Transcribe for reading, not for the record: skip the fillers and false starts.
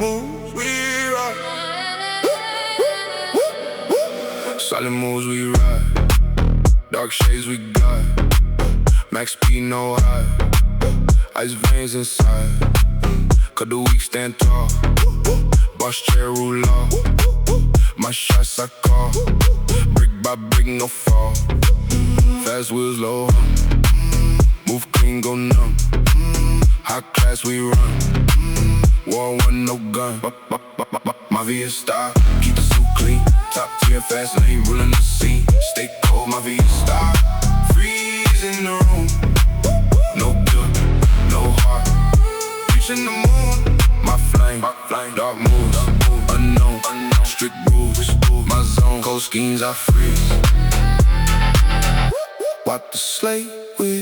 moves we ride. Silent moves we ride. Dark shades we got. Max speed no high. Ice veins inside. Cut the weak stand tall. Boss chair rule off. My shots I call. Brick by brick no fall. Fast wheels low hum. Move clean go numb. High class we run. War one no gun. My V is star. Keep the suit clean. Top tier fast lane ruling the scene. Stay cold, my V is star. Freeze in the room. No good, no heart. Reaching the moon. My flame, dark moves, unknown, strict rules. My zone, cold schemes I freeze. Wipe the slate with